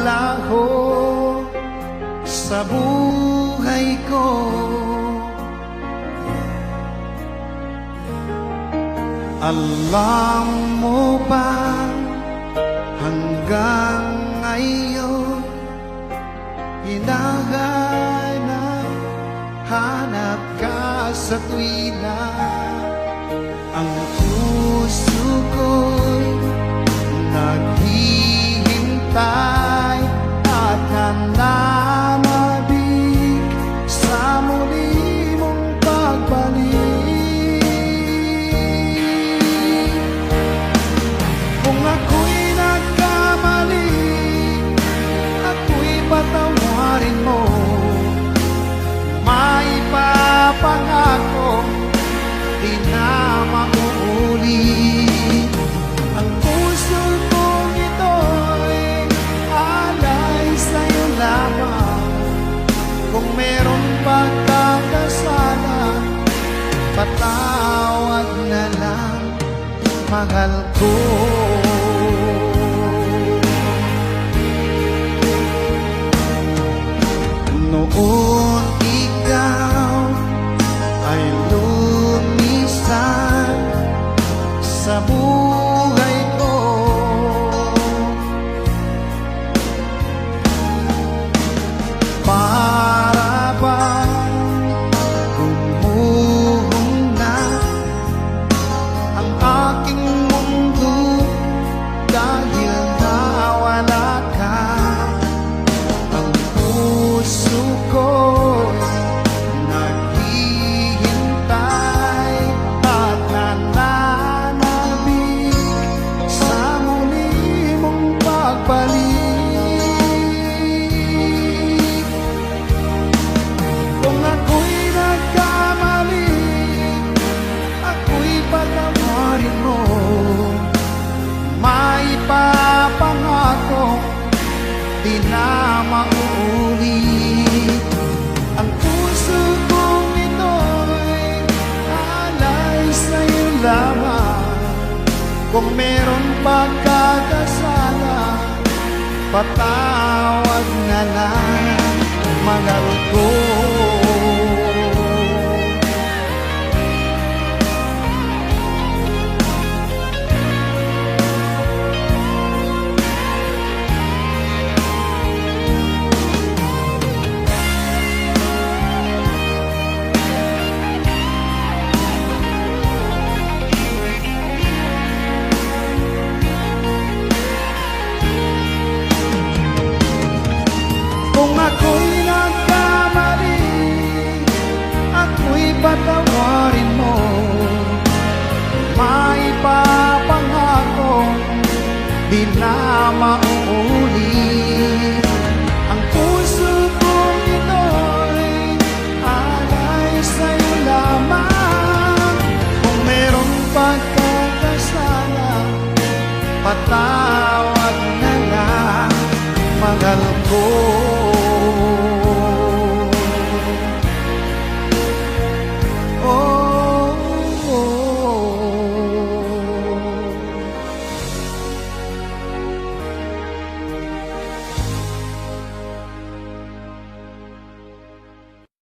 laho sa buhay ko. Alam mo ba hanggang ngayon hinahanap ka sa tuwina. Ang puso ko'y naghihintay at nananabik sa muli mong pagbalik. Kung ako'y nagkamali, ako'y patawarin mo. Maipapangako di na mauulit. Ang puso kong ito'y alay sa'yo lamang. Kung meron pagkakasala, patawad na lang, mahal ko. Noon ikaw ay lumisan sa buhay ko. Para bang gumuhong na ang aking mundo dahil nawala ka. Ang puso ko naghihintay at nananabik sa muli mong pagbalik. Kung ako'y nagkamali, ako'y patawarin mo. Maipapangako di na mauulit. Ang puso kong ito'y alay sa'yo lamang. Kung meron pagkakasala, patawad na lang, mahal ko. Kung ako'y nagkamali, ako'y patawarin mo. Maipapangako di na mauulit. Ang puso kong ito'y alay sa'yo lamang. Kung merong pagkakasala, patawad na lang, mahal